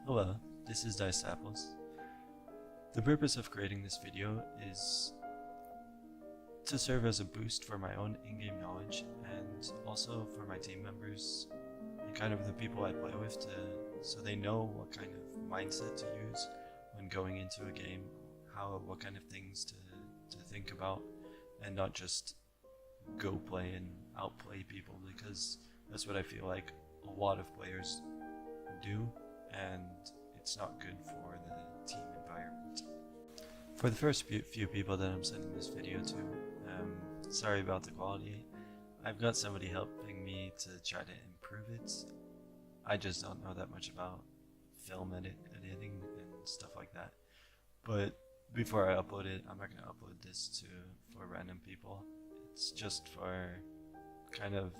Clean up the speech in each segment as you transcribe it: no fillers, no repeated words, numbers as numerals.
Hello, this is Dice Apples. The purpose of creating this video is to serve as a boost for my own in-game knowledge and also for my team members and kind of the people I play with so they know what kind of mindset to use when going into a game, what kind of things to think about, and not just go play and outplay people, because that's what I feel like a lot of players do, and it's not good for the team environment. For the first few people that I'm sending this video to, sorry about the quality. I've got somebody helping me to try to improve it. I just don't know that much about film editing and stuff like that. But before I upload it, I'm not going to upload this for random people. It's just for kind of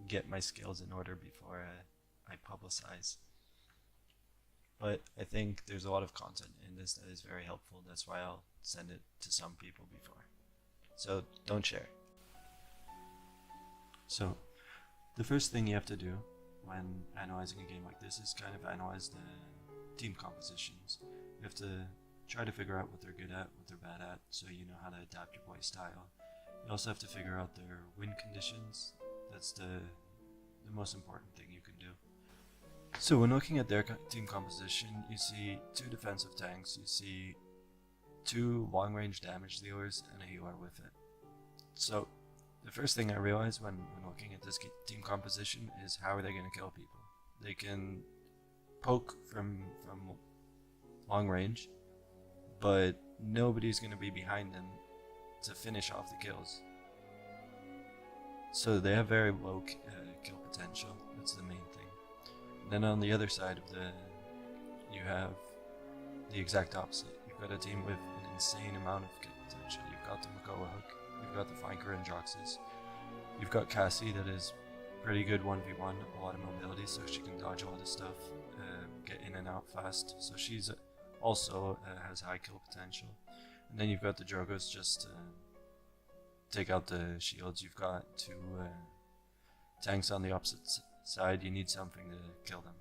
get my skills in order before I publicize. But I think there's a lot of content in this that is very helpful. That's why I'll send it to some people before. So don't share. So the first thing you have to do when analyzing a game like this is kind of analyze the team compositions. You have to try to figure out what they're good at, what they're bad at, so you know how to adapt your play style. You also have to figure out their win conditions. That's the most important thing you can do. So when looking at their team composition, you see 2 defensive tanks, you see 2 long-range damage dealers, and a healer with it. So the first thing I realized when looking at this team composition is how are they going to kill people. They can poke from long range, but nobody's going to be behind them to finish off the kills. So they have very low kill potential. That's the main thing. Then on the other side of you have the exact opposite. You've got a team with an insane amount of kill potential. You've got the Makoa hook, you've got the flanker and Joxes, you've got Cassie that is pretty good 1v1, a lot of mobility, so she can dodge a lot of stuff, get in and out fast, so she's also has high kill potential. And then you've got the Drogos just to take out the shields. You've got 2 tanks on the opposite side, you need something to kill them.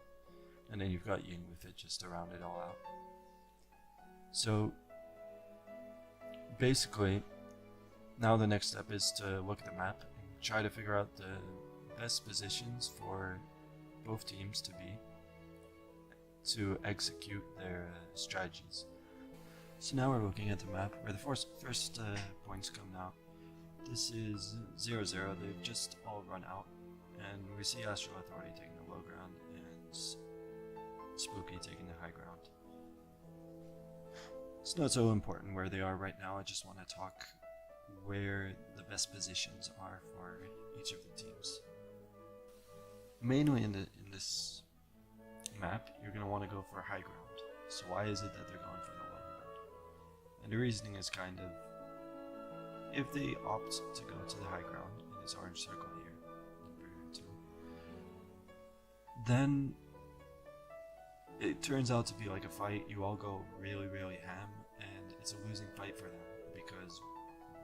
And then you've got Ying with it just to round it all out. So basically, now the next step is to look at the map and try to figure out the best positions for both teams to execute their strategies. So now we're looking at the map where the first points come now. This is 0-0, they've just all run out. And we see Astral Authority taking the low ground and Spooky taking the high ground. It's not so important where they are right now, I just want to talk where the best positions are for each of the teams. Mainly in this map, you're going to want to go for high ground. So why is it that they're going for the low ground? And the reasoning is kind of, if they opt to go to the high ground in this orange circle here, then it turns out to be like a fight. You all go really ham, and it's a losing fight for them, because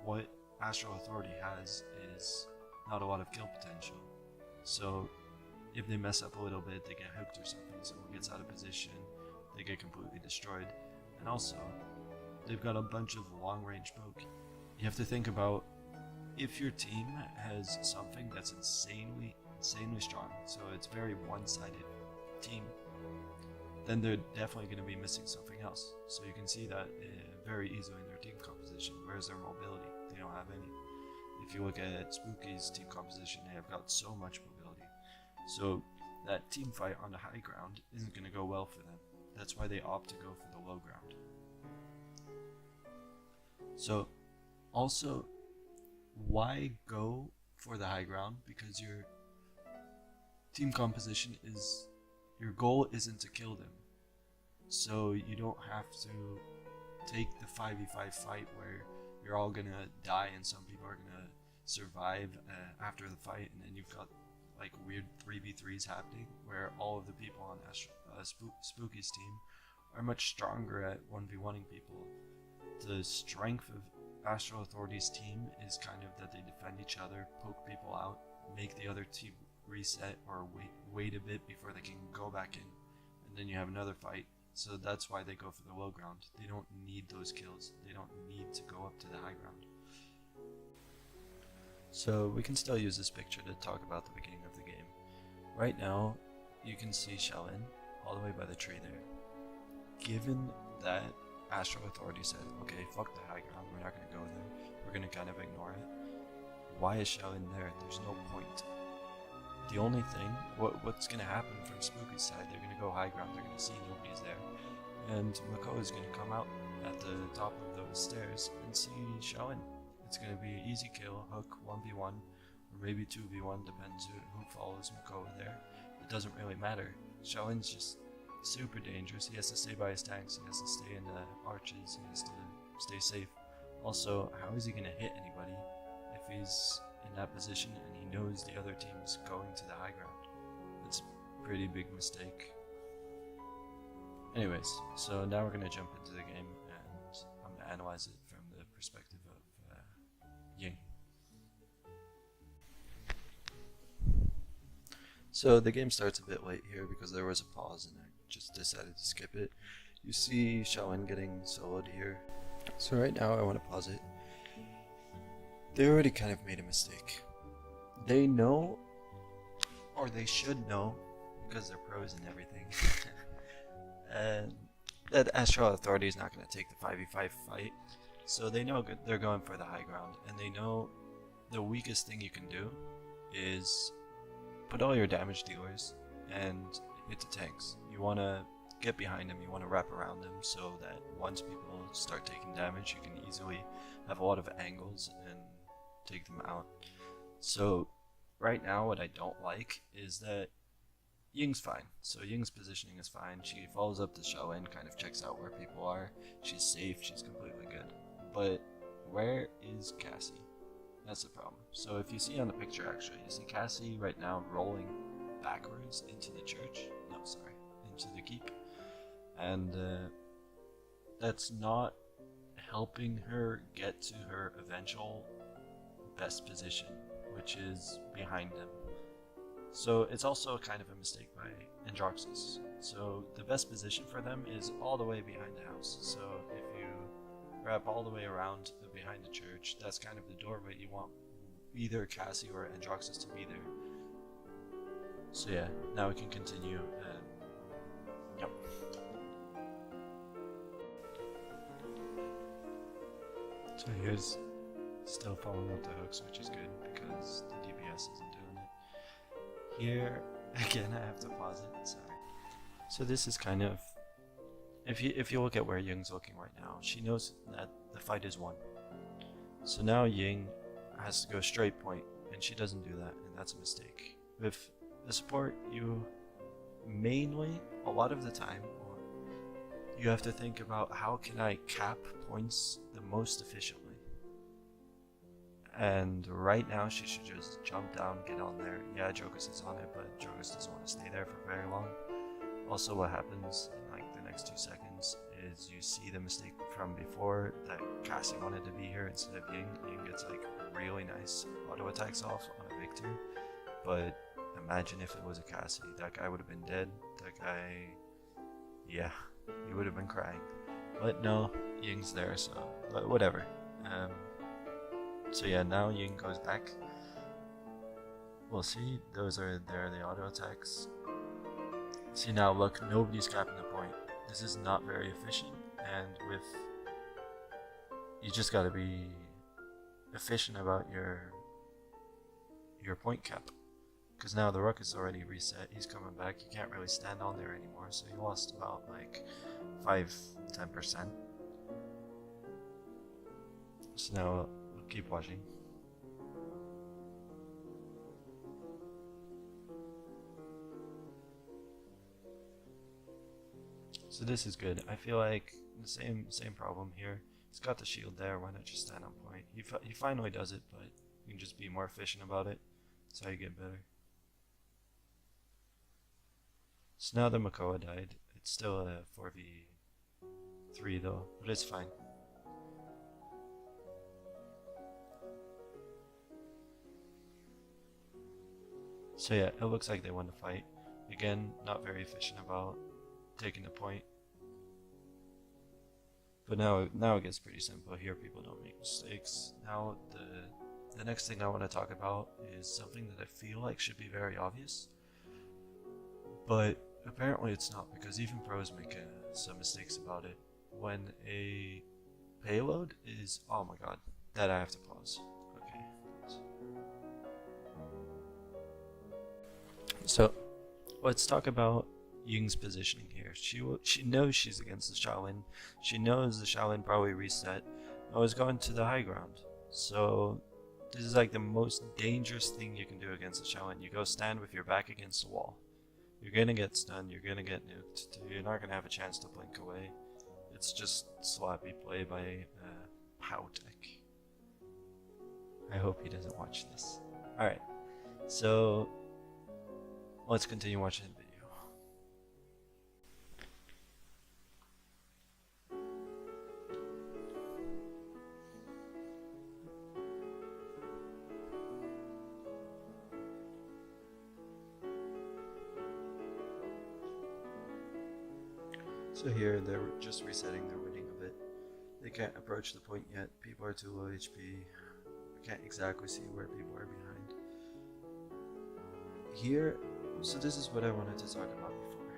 what Astral Authority has is not a lot of kill potential. So if they mess up a little bit, they get hooked or something, someone gets out of position, they get completely destroyed. And also, they've got a bunch of long-range poke. You have to think about, if your team has something that's insanely strong, so it's very one-sided team, then they're definitely going to be missing something else. So you can see that very easily in their team composition. Where's their mobility? They don't have any. If you look at Spooky's team composition, they have got so much mobility. So that team fight on the high ground isn't going to go well for them. That's why they opt to go for the low ground. So also, why go for the high ground? Because your team composition is, your goal isn't to kill them. So you don't have to take the 5v5 fight where you're all gonna die and some people are gonna survive after the fight, and then you've got like weird 3v3s happening where all of the people on Spooky's team are much stronger at 1v1ing people. The strength of Astral Authority's team is kind of that they defend each other, poke people out, make the other team reset or wait a bit before they can go back in, and then you have another fight. So that's why they go for the low ground. They don't need those kills. They don't need to go up to the high ground. So we can still use this picture to talk about the beginning of the game. Right now, you can see Xiaolin all the way by the tree there. Given that Astral Authority said, okay, fuck the high ground, we're not going to go there, we're going to kind of ignore it. Why is Xiaolin there? There's no point. The only thing, what's going to happen from Spooky's side, they're going to go high ground, they're going to see nobody's there. And Mako is going to come out at the top of those stairs and see Xiaolin. It's going to be easy kill, hook, 1v1, or maybe 2v1, depends who follows Mako there. It doesn't really matter. Xiaolin's just super dangerous. He has to stay by his tanks, he has to stay in the arches, he has to stay safe. Also, how is he going to hit anybody if he's in that position and he knows the other team is going to the high ground? It's a pretty big mistake. Anyways, so now we're going to jump into the game and I'm going to analyze it from the perspective of Ying. So the game starts a bit late here because there was a pause and I just decided to skip it. You see Xiaolin getting soloed here. So right now I want to pause it. They already kind of made a mistake. They know, or they should know, because they're pros and everything, and that Astral Authority is not going to take the 5v5 fight. So they know they're going for the high ground, and they know the weakest thing you can do is put all your damage dealers and hit the tanks. You want to get behind them, you want to wrap around them so that once people start taking damage, you can easily have a lot of angles and take them out. So right now what I don't like is that Ying's fine. So Ying's positioning is fine. She follows up to Xiaolin, kind of checks out where people are. She's safe, she's completely good. But where is Cassie? That's the problem. So if you see on the picture actually, you see Cassie right now rolling backwards into the church. No, sorry, into the keep. And that's not helping her get to her eventual best position, which is behind them. So it's also kind of a mistake by Androxus. So the best position for them is all the way behind the house. So if you wrap all the way around behind the church, that's kind of the doorway. You want either Cassie or Androxus to be there. So yeah, now we can continue. Yep. So here's still following up the hooks, which is good because the DPS isn't doing it. Here, again, I have to pause it, sorry. So this is kind of, if you look at where Ying's looking right now, she knows that the fight is won. So now Ying has to go straight point, and she doesn't do that, and that's a mistake. With the support, you mainly, a lot of the time, you have to think about how can I cap points the most efficiently. And right now she should just jump down, get on there. Yeah, Jokus is on it, but Jokus doesn't want to stay there for very long. Also what happens in like the next 2 seconds is you see the mistake from before that Cassie wanted to be here instead of Ying. Ying gets like really nice auto attacks off on a Victor. But imagine if it was a Cassie. That guy would have been dead. That guy, yeah, he would have been crying. But no, Ying's there, so but whatever. So yeah, now Ying goes back. We'll see, those are there, the auto attacks. See now, look, nobody's capping the point. This is not very efficient, and with, you just gotta be efficient about your point cap. Because now the Rook is already reset, he's coming back, you can't really stand on there anymore, so he lost about like 5-10%. So now, we'll keep watching. So this is good. I feel like the same problem here. He's got the shield there, why not just stand on point? He finally does it, but you can just be more efficient about it. That's how you get better. So now the Makoa died. It's still a 4v3 though, but it's fine. So yeah, it looks like they won the fight. Again, not very efficient about taking the point. But now it gets pretty simple. Here people don't make mistakes. Now the next thing I want to talk about is something that I feel like should be very obvious, but apparently it's not, because even pros make some mistakes about it. When a payload is, oh my god, that I have to pause. Okay. So let's talk about Ying's positioning here. She knows she's against the Shaolin. She knows the Shaolin probably reset. I was going to the high ground. So this is like the most dangerous thing you can do against the Shaolin. You go stand with your back against the wall. You're gonna get stunned, you're gonna get nuked, you're not gonna have a chance to blink away. It's just sloppy play by Powtek. I hope he doesn't watch this. Alright, so let's continue watching the video. So here they're just resetting their winning a bit. They can't approach the point yet. People are too low HP. I can't exactly see where people are behind. Here, so this is what I wanted to talk about before.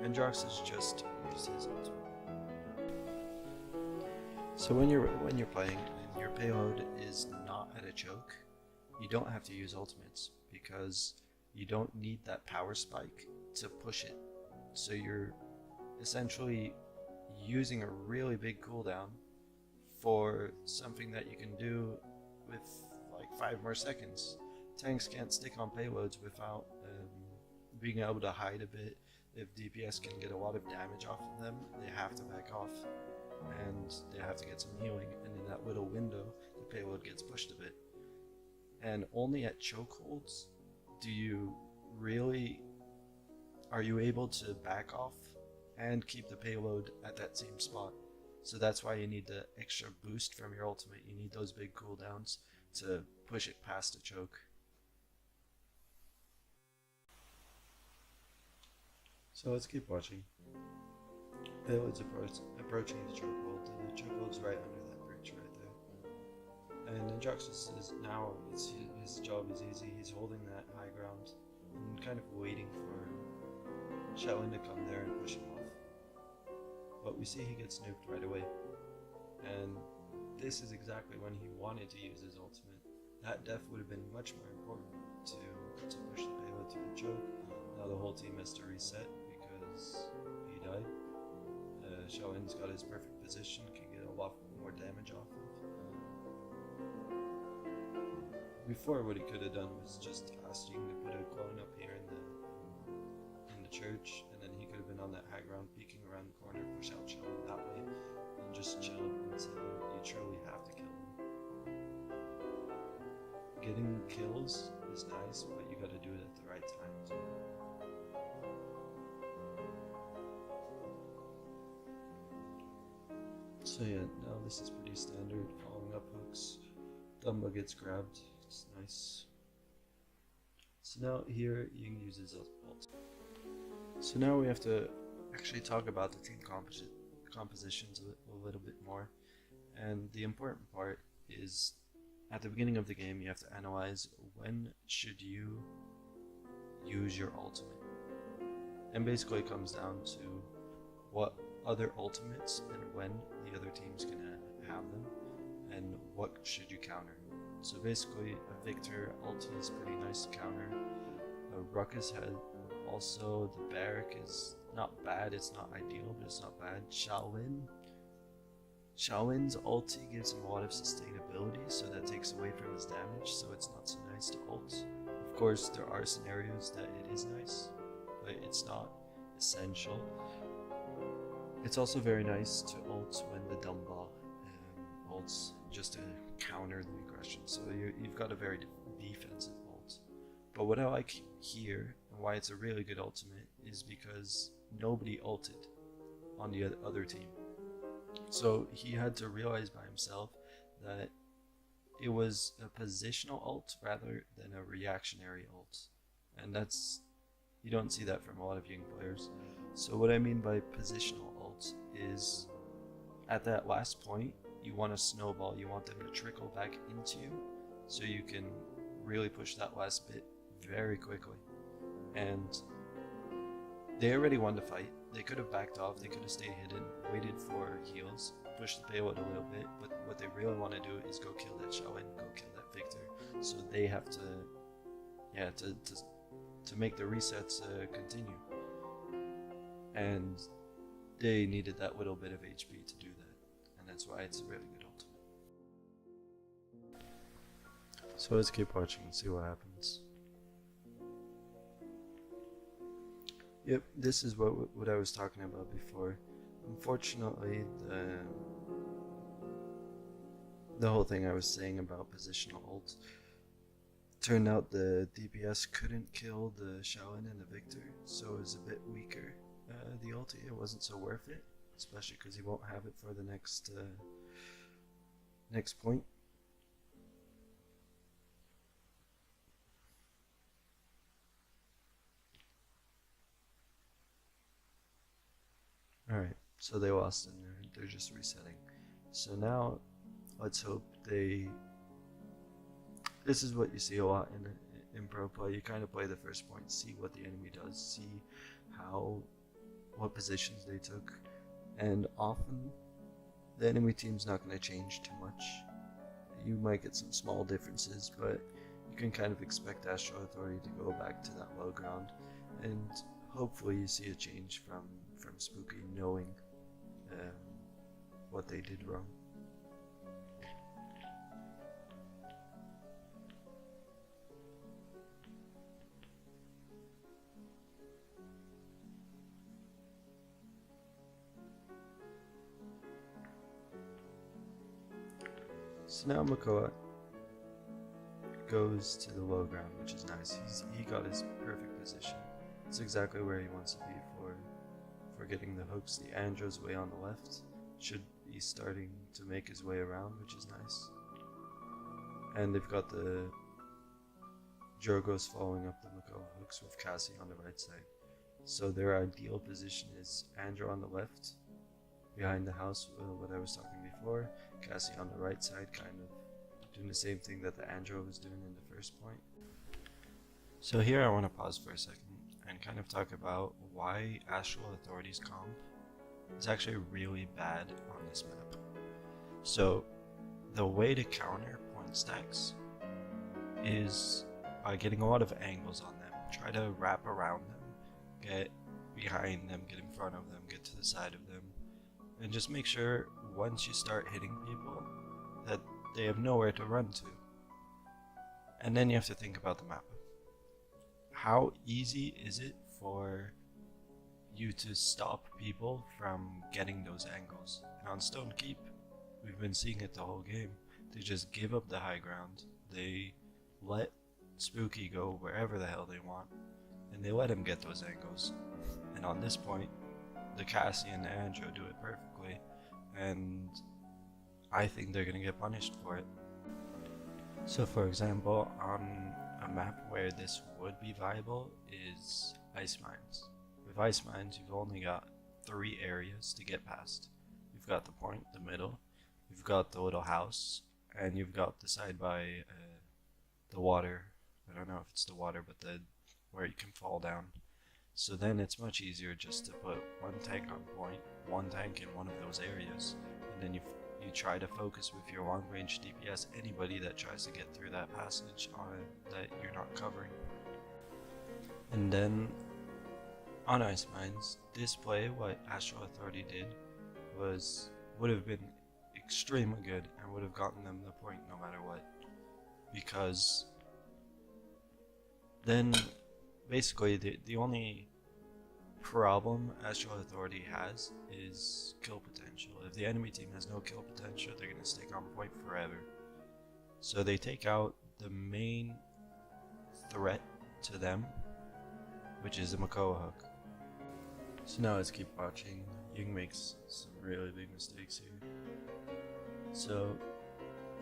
Androx has just used his ultimate. So when you're playing and your payload is not at a choke, you don't have to use ultimates because you don't need that power spike to push it. So you're essentially using a really big cooldown for something that you can do with like 5 more seconds. Tanks can't stick on payloads without being able to hide a bit. If DPS can get a lot of damage off of them, they have to back off and they have to get some healing, and in that little window the payload gets pushed a bit. And only at chokeholds are you able to back off and keep the payload at that same spot. So that's why you need the extra boost from your ultimate. You need those big cooldowns to push it past a choke. So let's keep watching. Payload's approaching the chokehold. The chokehold's right under that bridge right there. And Androxus is now, his job is easy. He's holding that high ground and kind of waiting for Shaolin to come there and push him off. But we see he gets nuked right away. And this is exactly when he wanted to use his ultimate. That death would have been much more important to push the payload to the choke. Now the whole team has to reset because he died. Shaolin's got his perfect position, can get a lot more damage off of. Before, what he could have done was just ask Ying to put a clone up here in the church, and then he could have been on that high ground, peeking around the corner, push out Shaolin that way, and just chill until you truly have to kill him. Getting kills is nice, but you gotta do it at the right time too. So yeah, now this is pretty standard, following up hooks. Dumbo gets grabbed, it's nice. So now here, Ying uses ult. So now we have to actually talk about the team compositions a little bit more. And the important part is, at the beginning of the game, you have to analyze when should you use your ultimate. And basically it comes down to what other ultimates and when the other team's gonna have them, and what should you counter. So basically a Victor ulti is pretty nice to counter. A Ruckus head, also the Barrack is not bad, it's not ideal, but it's not bad. Shaolin's ulti gives him a lot of sustainability, so that takes away from his damage, so it's not so nice to ult. Of course there are scenarios that it is nice, but it's not essential. It's also very nice to ult when the Dumbo ults, just to counter the aggression, so you've got a very defensive ult. But what I like here, and why it's a really good ultimate, is because nobody ulted on the other team. So he had to realize by himself that it was a positional ult rather than a reactionary ult. And you don't see that from a lot of Ying players. So what I mean by positional ult is at that last point, you want to snowball, you want them to trickle back into you so you can really push that last bit very quickly. And they already won the fight. They could have backed off, they could have stayed hidden, waited for heals, pushed the payload a little bit, but what they really want to do is go kill that Shaolin, go kill that Victor. So they have to, yeah, to make the resets continue. And they needed that little bit of HP to do that, and that's why it's a really good ultimate. So let's keep watching and see what happens. Yep, this is what I was talking about before. Unfortunately, the whole thing I was saying about positional ult turned out the DPS couldn't kill the Shaolin and the Victor, so it was a bit weaker. The ulti, it wasn't so worth it, especially because he won't have it for the next point. Alright, so they lost and they're just resetting. So now, let's hope they... This is what you see a lot in pro play. You kind of play the first point, see what the enemy does, see what positions they took, and often the enemy team's not going to change too much. You might get some small differences, but you can kind of expect Astral Authority to go back to that low ground, and hopefully you see a change from Spooky knowing what they did wrong. So now Makoa goes to the low ground, which is nice. He got his perfect position. It's exactly where he wants to be for getting the hooks. The Andro's way on the left should be starting to make his way around, which is nice. And they've got the Jorgos following up the Makoa hooks with Cassie on the right side. So their ideal position is Andro on the left, behind the house, what I was talking before, Cassie on the right side, kind of doing the same thing that the Andro was doing in the first point. So here I want to pause for a second and kind of talk about why Astral Authority's comp is actually really bad on this map. So the way to counter point stacks is by getting a lot of angles on them. Try to wrap around them, get behind them, get in front of them, get to the side of them, and just make sure once you start hitting people that they have nowhere to run to. And then you have to think about the map. How easy is it for you to stop people from getting those angles? And on Stone Keep, we've been seeing it the whole game. They just give up the high ground. They let Spooky go wherever the hell they want, and they let him get those angles. And on this point, the Cassie and the Andro do it perfectly, and I think they're gonna get punished for it. So for example, on a map where this would be viable is Ice Mines. With Ice Mines, you've only got 3 areas to get past. You've got the point, the middle, you've got the little house, and you've got the side by the water. I don't know if it's the water, but where you can fall down. So then it's much easier just to put one tank on point, one tank in one of those areas, and then you try to focus with your long range DPS anybody that tries to get through that passage that you're not covering. And then on Ice Mines, this play, what Astral Authority did would have been extremely good and would have gotten them the point no matter what, because then basically the only problem Astral Authority has is kill potential. If the enemy team has no kill potential, they're going to stick on point forever. So they take out the main threat to them, which is the Makoa hook. So now let's keep watching. Ying makes some really big mistakes here. So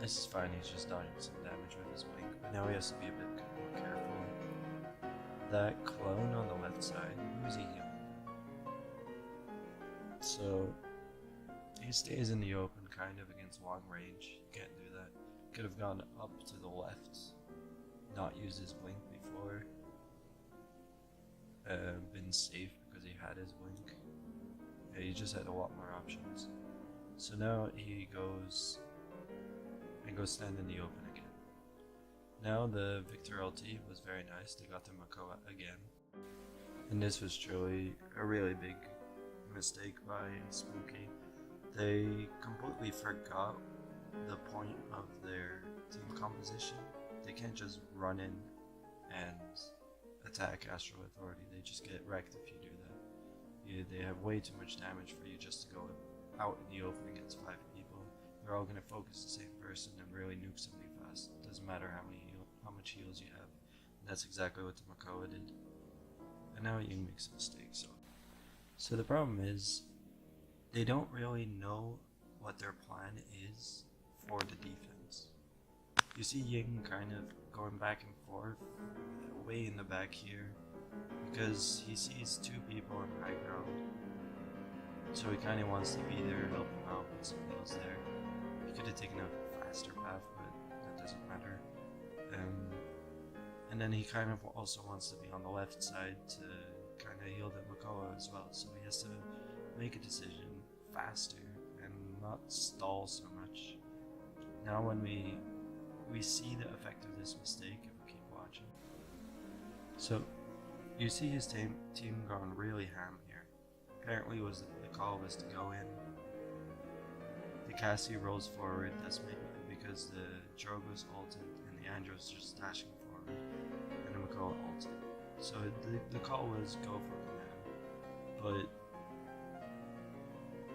this is fine, he's just dodging some damage with his wing, but now he has to be a bit more careful. That clone on the left side, who is he healing? So he stays in the open kind of against long range. You can't do that. Could have gone up to the left, not used his blink before, been safe because he had his blink. Yeah, he just had a lot more options. So now he goes stand in the open again. Now the Victor LT was very nice. They got the Makoa again. And this was truly a really big mistake by Spooky. They completely forgot the point of their team composition. They can't just run in and attack Astral Authority. They just get wrecked if you do that. They have way too much damage for you just to go out in the open against 5 people. They're all going to focus the same person and really nuke somebody fast. Doesn't matter how much heals you have. And that's exactly what the Makoa did. And now Ying makes a mistake. So the problem is, they don't really know what their plan is for the defense. You see Ying kind of going back and forth, way in the back here, because he sees 2 people in high ground. So he kind of wants to be there, help him out, put some heals there. He could have taken a faster path, but that doesn't matter. And then he kind of also wants to be on the left side to kind of heal the Makoa as well. So he has to make a decision faster and not stall so much. Now when we see the effect of this mistake if we keep watching. So you see his team gone really ham here. Apparently the call was to go in. The Cassie rolls forward, that's maybe because the Drogo's ulted and the Andro's just dashing forward and the Makoa ulted. So the call was go for command, but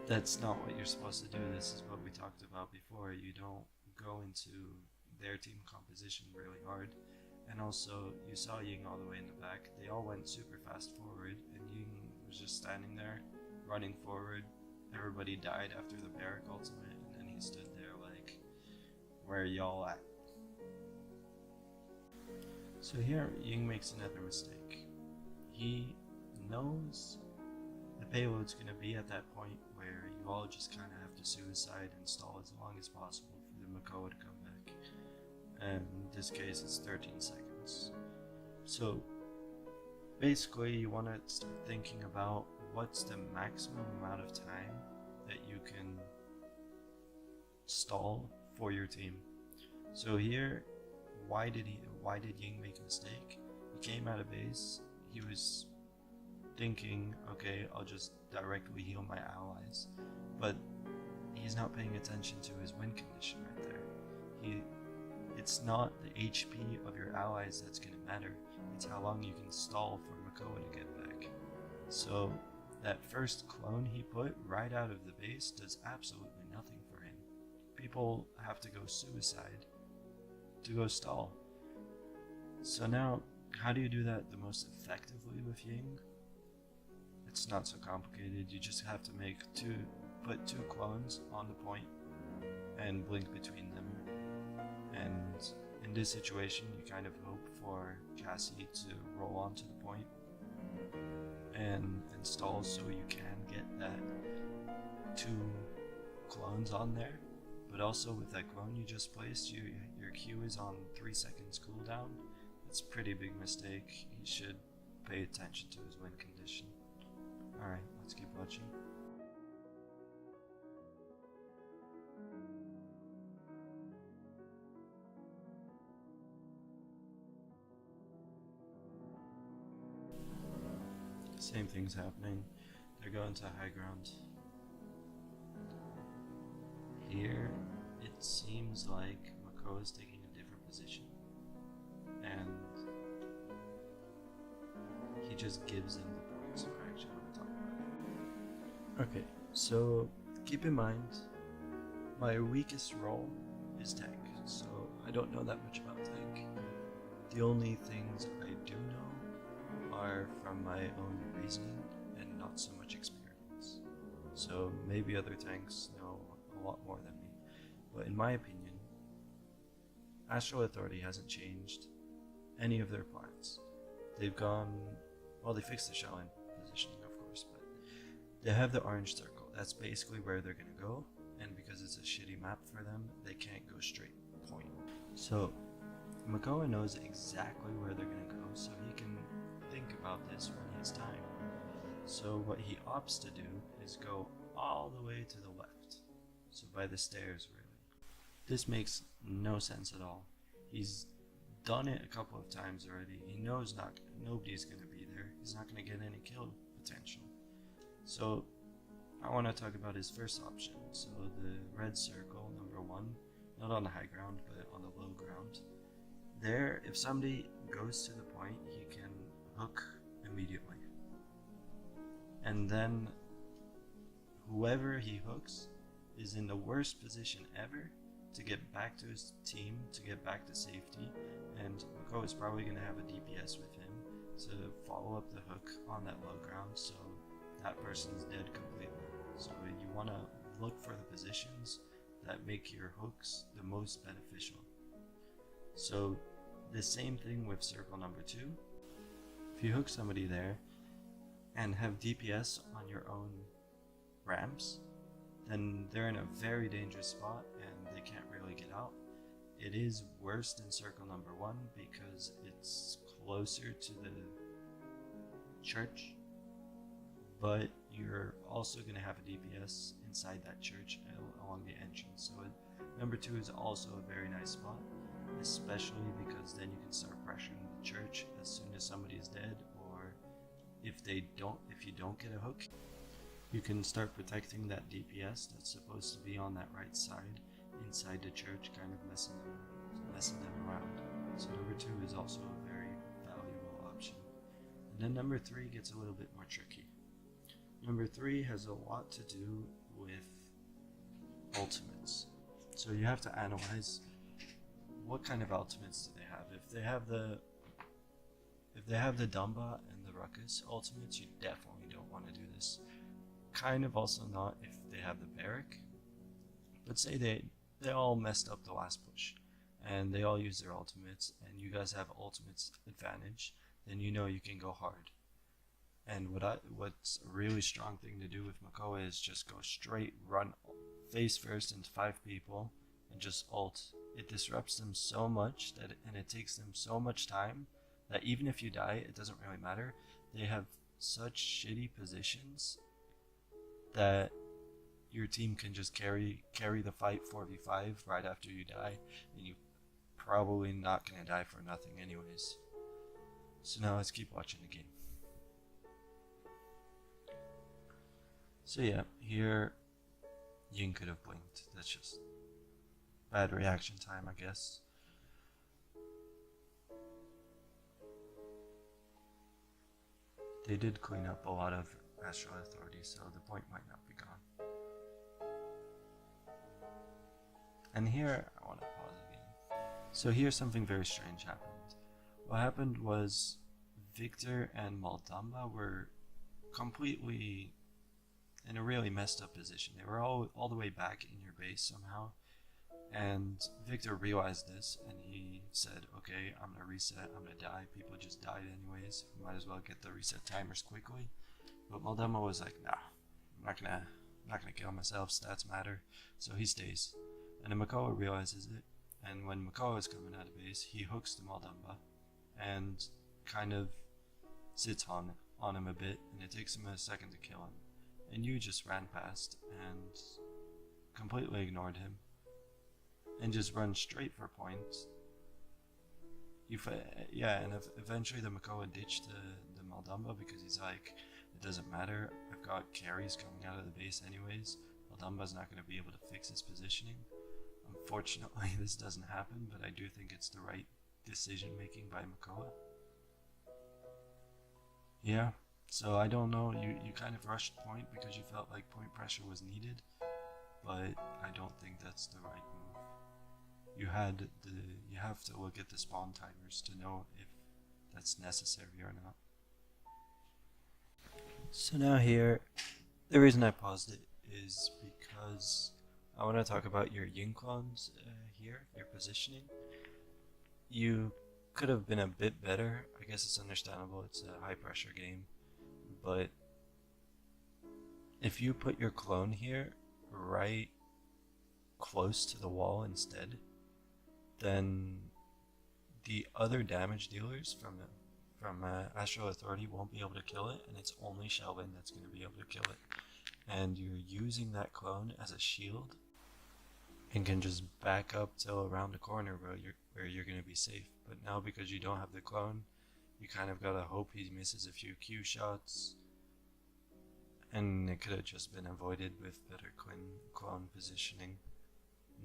that's not what you're supposed to do. This is what we talked about before. You don't go into their team composition really hard. And also, you saw Ying all the way in the back. They all went super fast forward, and Ying was just standing there, running forward. Everybody died after the Barrack ultimate, and then he stood there like, where are y'all at? So here, Ying makes another mistake. He knows the payload's going to be at that point where you all just kind of have to suicide and stall as long as possible for the Makoa to come back. And in this case it's 13 seconds. So basically you want to start thinking about what's the maximum amount of time that you can stall for your team. So here, why did Ying make a mistake? He came out of base, he was thinking, okay, I'll just directly heal my allies, but he's not paying attention to his win condition right there. It's not the HP of your allies that's going to matter, it's how long you can stall for Makoa to get back. So that first clone he put right out of the base does absolutely nothing for him. People have to go suicide to go stall. So now, how do you do that the most effectively with Ying? It's not so complicated. You just have to put 2 clones on the point and blink between them. And in this situation, you kind of hope for Cassie to roll onto the point and stall so you can get that 2 clones on there. But also with that clone you just placed, your Q is on 3 seconds cooldown. It's a pretty big mistake. He should pay attention to his win condition. Alright, let's keep watching. Same thing's happening. They're going to high ground. Here, it seems like Makoa is taking a different position. And he just gives them the points. So I actually want to talk about it. Okay, so keep in mind, my weakest role is tank, so I don't know that much about tank. The only things I do know are from my own reasoning and not so much experience. So maybe other tanks know a lot more than me. But in my opinion, Astral Authority hasn't changed any of their plans. They've gone, well, they fixed the shell-in positioning, of course, but they have the orange circle that's basically where they're gonna go, and because it's a shitty map for them, they can't go straight point. So Makoa knows exactly where they're gonna go, so he can think about this when he has time. So what he opts to do is go all the way to the left, so by the stairs really. This makes no sense at all. He's done it a couple of times already. He knows nobody's gonna be there. He's not gonna get any kill potential. So I want to talk about his first option. So the red circle, number 1, not on the high ground, but on the low ground. There, if somebody goes to the point, he can hook immediately. And then whoever he hooks is in the worst position ever to get back to his team, to get back to safety, and Makoa is probably going to have a DPS with him to follow up the hook on that low ground, so that person's dead completely. So you want to look for the positions that make your hooks the most beneficial. So the same thing with circle number 2. If you hook somebody there and have DPS on your own ramps, then they're in a very dangerous spot and they can't really get out. It is worse than circle number 1 because it's closer to the church, but you're also going to have a DPS inside that church along the entrance. So number 2 is also a very nice spot, especially because then you can start pressuring the church as soon as somebody is dead, or if you don't get a hook, you can start protecting that DPS that's supposed to be on that right side inside the church, kind of messing them around. So number 2 is also a very valuable option. And then number 3 gets a little bit more tricky. Number 3 has a lot to do with ultimates. So you have to analyze what kind of ultimates do they have. If they have the Dumba and the Ruckus ultimates, you definitely don't want to do this. Kind of also not if they have the Barrack. But say they all messed up the last push and they all use their ultimates and you guys have ultimates advantage, then you know you can go hard. And what's a really strong thing to do with Makoa is just go straight, run face first into 5 people and just ult. It disrupts them so much and it takes them so much time that even if you die, it doesn't really matter. They have such shitty positions that your team can just carry the fight 4v5 right after you die, and you're probably not going to die for nothing anyways. So now let's keep watching the game. So yeah, here Ying could have blinked. That's just bad reaction time, I guess. They did clean up a lot of Astral Authority, so the point might not be gone. And here, I want to pause again. So here something very strange happened. What happened was Victor and Maldamba were completely in a really messed up position. They were all the way back in your base somehow. And Victor realized this and he said, okay, I'm gonna reset, I'm gonna die. People just died anyways. We might as well get the reset timers quickly. But Maldamba was like, nah, I'm not gonna kill myself, stats matter. So he stays. And then Makoa realizes it. And when Makoa is coming out of base, he hooks the Maldamba and kind of sits on him a bit, and it takes him a second to kill him. And you just ran past and completely ignored him and just run straight for points. Eventually the Makoa ditched the Maldamba because he's like, it doesn't matter, I've got carries coming out of the base anyways. Maldamba's not going to be able to fix his positioning. Unfortunately, this doesn't happen, but I do think it's the right decision making by Makoa. Yeah, so I don't know, you kind of rushed point because you felt like point pressure was needed, but I don't think that's the right move. You have to look at the spawn timers to know if that's necessary or not. So now here, the reason I paused it is because I want to talk about your Ying clones here, your positioning. You could have been a bit better. I guess it's understandable, it's a high pressure game, but If you put your clone here right close to the wall instead, then the other damage dealers from Astral Authority won't be able to kill it, and it's only Shelvin that's going to be able to kill it. And you're using that clone as a shield and can just back up till around the corner where you're going to be safe. But now because you don't have the clone, you kind of gotta hope he misses a few Q shots, and it could have just been avoided with better clone positioning.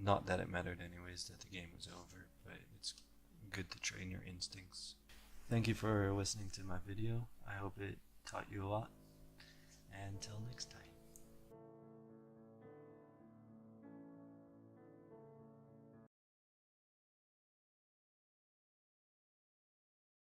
Not that it mattered anyways that the game was over, but it's good to train your instincts. Thank you for listening to my video. I hope it taught you a lot, and until next time.